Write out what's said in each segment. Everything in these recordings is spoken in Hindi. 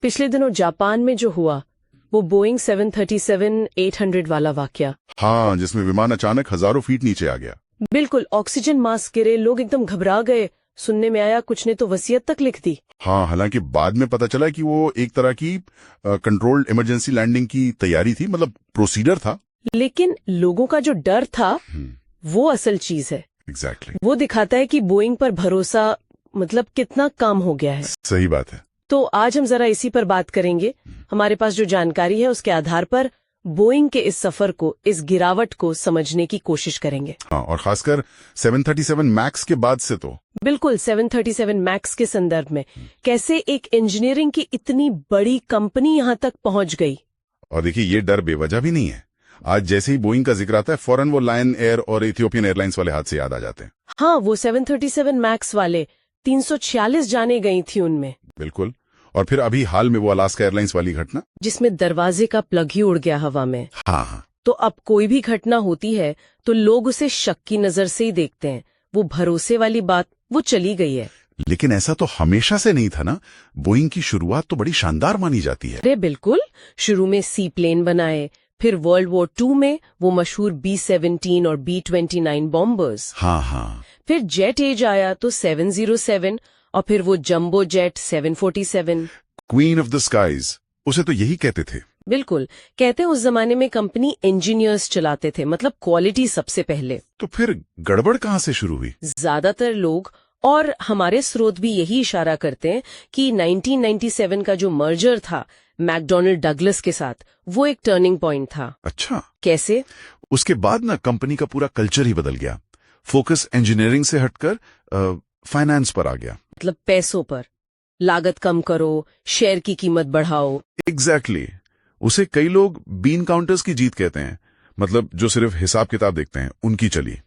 पिछले दिनों जापान में जो हुआ, वो बोइंग 737-800 वाला वाकया। हाँ, जिसमें विमान अचानक हजारों फीट नीचे आ गया। बिल्कुल, ऑक्सीजन मास्क गिरे, लोग एकदम घबरा गए। सुनने में आया कुछ ने तो वसीयत तक लिख दी। हाँ, हालांकि बाद में पता चला कि वो एक तरह की कंट्रोल्ड इमरजेंसी लैंडिंग की तैयारी थी, मतलब प्रोसीडर था। लेकिन लोगों का जो डर था वो असल चीज है। एग्जैक्टली। वो दिखाता है कि बोइंग पर भरोसा मतलब कितना कम हो गया है। सही बात है। तो आज हम जरा इसी पर बात करेंगे। हमारे पास जो जानकारी है उसके आधार पर बोइंग के इस सफर को, इस गिरावट को समझने की कोशिश करेंगे। हाँ, और खासकर 737 मैक्स के बाद से तो। बिल्कुल, 737 मैक्स के संदर्भ में कैसे एक इंजीनियरिंग की इतनी बड़ी कंपनी यहां तक पहुंच गई। और देखिए, ये डर बेवजह भी नहीं है। आज जैसे ही बोइंग का जिक्र आता है, फौरन वो लायन एयर और इथियोपियन एयरलाइंस वाले हाथ से याद आ जाते हैं। हाँ, वो 737 मैक्स वाले 346 जाने गई थी उनमें। बिल्कुल। और फिर अभी हाल में वो अलास्का एयरलाइंस वाली घटना, जिसमें दरवाजे का प्लग ही उड़ गया हवा में। हाँ। तो अब कोई भी घटना होती है तो लोग उसे शक की नजर से ही देखते हैं। वो भरोसे वाली बात वो चली गई है। लेकिन ऐसा तो हमेशा से नहीं था ना। बोइंग की शुरुआत तो बड़ी शानदार मानी जाती है। अरे बिल्कुल, शुरू में सी प्लेन बनाए, फिर वर्ल्ड वॉर 2 में वो मशहूर B-17 और B-29 बॉम्बर्स। हाँ। फिर जेट एज आया तो 707 और फिर वो jumbo jet 747। Queen of the skies, उसे तो यही कहते थे। बिल्कुल, कहते हैं उस जमाने में कंपनी इंजीनियर्स चलाते थे, मतलब क्वालिटी सबसे पहले। तो फिर गड़बड़ कहाँ से शुरू हुई? ज्यादातर लोग और हमारे स्रोत भी यही इशारा करते हैं कि 1997 का जो मर्जर था मैकडॉनल्ड डगलस के साथ, वो एक टर्निंग पॉइंट था। अच्छा। कैसे? उसके बाद ना कंपनी का पूरा कल्चर ही बदल गया। फोकस इंजीनियरिंग से हटकर फाइनेंस पर आ गया। मतलब पैसों पर, लागत कम करो, शेयर की कीमत बढ़ाओ। एग्जैक्टली। उसे कई लोग बीन काउंटर्स की जीत कहते हैं, मतलब जो सिर्फ हिसाब किताब देखते हैं, उनकी चली।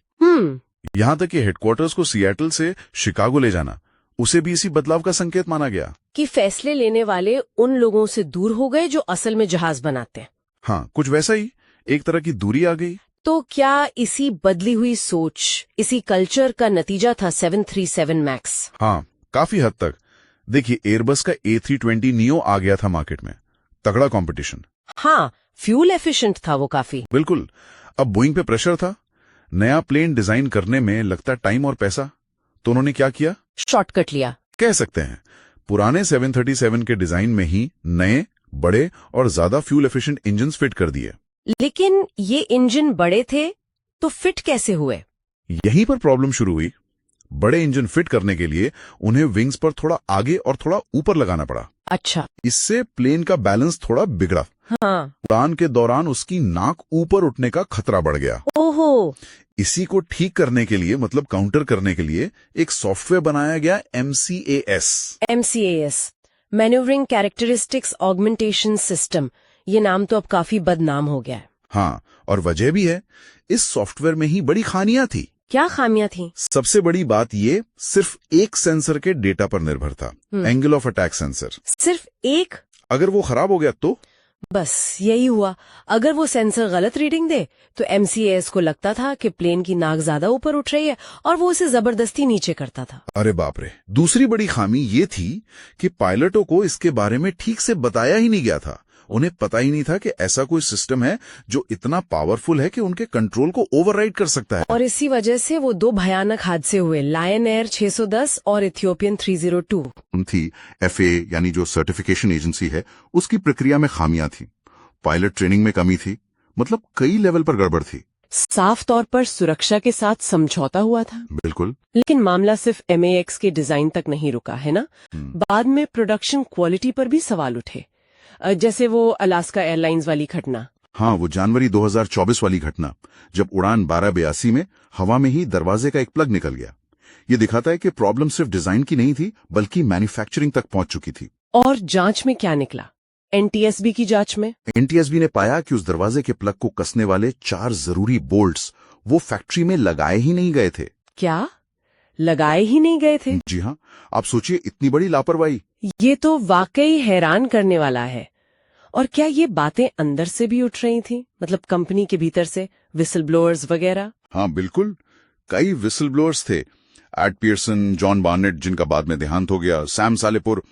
यहां तक कि हेडक्वार्टर्स को सिएटल से शिकागो ले जाना, उसे भी इसी बदलाव का संकेत माना गया। कि फैसले लेने वाले उन लोगों से दूर हो गए जो असल में जहाज बनाते हैं। हाँ, कुछ वैसा ही, एक तरह की दूरी आ गई। तो क्या इसी बदली हुई सोच, इसी कल्चर का नतीजा था 737 मैक्स? हाँ, काफी हद तक। देखिए, एयरबस का A320 नियो आ गया था मार्केट में। तगड़ा कंपटीशन। हाँ, फ्यूल एफिशिएंट था वो काफी। बिल्कुल। अब बोइंग पे प्रेशर था। नया प्लेन डिजाइन करने में लगता टाइम और पैसा, तो उन्होंने क्या किया? शॉर्टकट लिया, कह सकते हैं। पुराने 737 के डिजाइन में ही नए, बड़े और ज्यादा फ्यूल एफिशिएंट इंजन्स फिट कर दिए। लेकिन ये इंजन बड़े थे तो फिट कैसे हुए? यहीं पर प्रॉब्लम शुरू हुई। बड़े इंजन फिट करने के लिए उन्हें विंग्स पर थोड़ा आगे और थोड़ा ऊपर लगाना पड़ा। अच्छा। इससे प्लेन का बैलेंस थोड़ा बिगड़ा। हाँ। उड़ान के दौरान उसकी नाक ऊपर उठने का खतरा बढ़ गया। ओहो। इसी को ठीक करने के लिए, मतलब काउंटर करने के लिए, एक सॉफ्टवेयर बनाया गया, MCAS। Manoeuvring characteristics augmentation system. ये नाम तो अब काफी बदनाम हो गया है। हाँ, और वजह भी है। इस सॉफ्टवेयर में ही बड़ी खामियां थी। क्या खामियां थी? सबसे बड़ी बात ये सिर्फ एक सेंसर के डेटा पर निर्भर था, एंगल ऑफ अटैक सेंसर। सिर्फ एक? अगर वो खराब हो गया तो? बस यही हुआ। अगर वो सेंसर गलत रीडिंग दे तो MCAS को लगता था कि प्लेन की नाक ज्यादा ऊपर उठ रही है और वो उसे जबरदस्ती नीचे करता था। अरे बाप रे। दूसरी बड़ी खामी ये थी कि पायलटों को इसके बारे में ठीक से बताया ही नहीं गया था। उन्हें पता ही नहीं था कि ऐसा कोई सिस्टम है जो इतना पावरफुल है कि उनके कंट्रोल को ओवरराइड कर सकता है। और इसी वजह से वो 2 भयानक हादसे हुए, लायन एयर 610 और इथियोपियन 302 थी। FAA यानी जो सर्टिफिकेशन एजेंसी है, उसकी प्रक्रिया में खामियां थी। पायलट ट्रेनिंग में कमी थी, मतलब कई लेवल पर गड़बड़ थी। साफ तौर पर सुरक्षा के साथ समझौता हुआ था। बिल्कुल। लेकिन मामला सिर्फ MAX के डिजाइन तक नहीं रुका है ना। बाद में प्रोडक्शन क्वालिटी पर भी सवाल उठे, जैसे वो अलास्का एयरलाइंस वाली घटना। हाँ, वो जनवरी 2024 वाली घटना, जब उड़ान 1282 में हवा में ही दरवाजे का एक प्लग निकल गया। ये दिखाता है कि प्रॉब्लम सिर्फ डिजाइन की नहीं थी, बल्कि मैन्युफैक्चरिंग तक पहुंच चुकी थी। और जांच में क्या निकला? NTSB की जांच में NTSB ने पाया कि उस दरवाजे के प्लग को कसने वाले 4 जरूरी बोल्ट्स वो फैक्ट्री में लगाए ही नहीं गए थे। क्या? लगाए ही नहीं गए थे? जी हाँ। आप सोचिए, इतनी बड़ी लापरवाही। ये तो वाकई हैरान करने वाला है। और क्या ये बातें अंदर से भी उठ रही थी, मतलब कंपनी के भीतर से, विसल ब्लोअर्स वगैरह? हाँ बिल्कुल, कई विसल ब्लोअर्स थे। एड पियर्सन, जॉन बार्नेट, जिनका बाद में देहांत हो गया, सैम सालेपुर,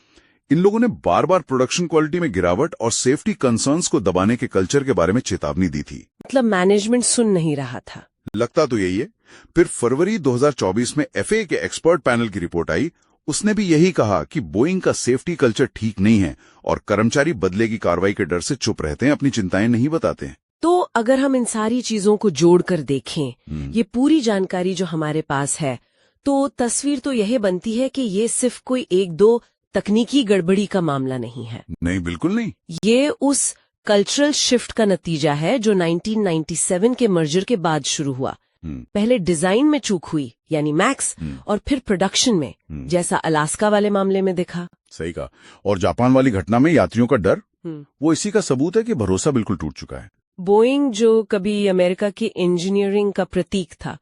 इन लोगों ने बार बार प्रोडक्शन क्वालिटी में गिरावट और सेफ्टी कंसर्न्स को दबाने के कल्चर के बारे में चेतावनी दी थी। मतलब मैनेजमेंट सुन नहीं रहा था। लगता तो यही है। फिर फरवरी 2024 में FAA के एक्सपर्ट पैनल की रिपोर्ट आई। उसने भी यही कहा कि बोइंग का सेफ्टी कल्चर ठीक नहीं है और कर्मचारी बदले की कार्रवाई के डर से चुप रहते हैं, अपनी चिंताएं नहीं बताते हैं। तो अगर हम इन सारी चीजों को जोड़कर देखें, ये पूरी जानकारी जो हमारे पास है, तो तस्वीर तो यह बनती है कि ये सिर्फ कोई एक दो तकनीकी गड़बड़ी का मामला नहीं है। नहीं, बिल्कुल नहीं। ये उस कल्चरल शिफ्ट का नतीजा है जो 1997 के मर्जर के बाद शुरू हुआ। पहले डिजाइन में चूक हुई यानी मैक्स, और फिर प्रोडक्शन में, जैसा अलास्का वाले मामले में दिखा। सही कहा। और जापान वाली घटना में यात्रियों का डर, वो इसी का सबूत है कि भरोसा बिल्कुल टूट चुका है। बोइंग जो कभी अमेरिका की इंजीनियरिंग का प्रतीक था,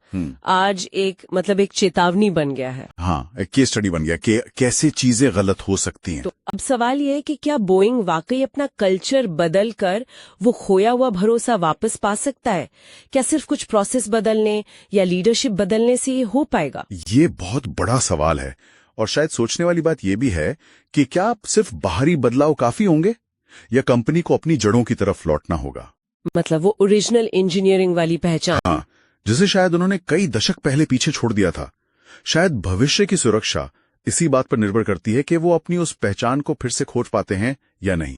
आज एक चेतावनी बन गया है। हाँ, एक केस स्टडी बन गया कि कैसे चीजें गलत हो सकती हैं। तो अब सवाल यह है कि क्या बोइंग वाकई अपना कल्चर बदल कर वो खोया हुआ भरोसा वापस पा सकता है? क्या सिर्फ कुछ प्रोसेस बदलने या लीडरशिप बदलने से ये हो पाएगा? ये बहुत बड़ा सवाल है, और शायद सोचने वाली बात यह भी है कि क्या सिर्फ बाहरी बदलाव काफी होंगे या कंपनी को अपनी जड़ों की तरफ लौटना होगा। मतलब वो ओरिजिनल इंजीनियरिंग वाली पहचान। हाँ, जिसे शायद उन्होंने कई दशक पहले पीछे छोड़ दिया था। शायद भविष्य की सुरक्षा इसी बात पर निर्भर करती है कि वो अपनी उस पहचान को फिर से खोज पाते हैं या नहीं।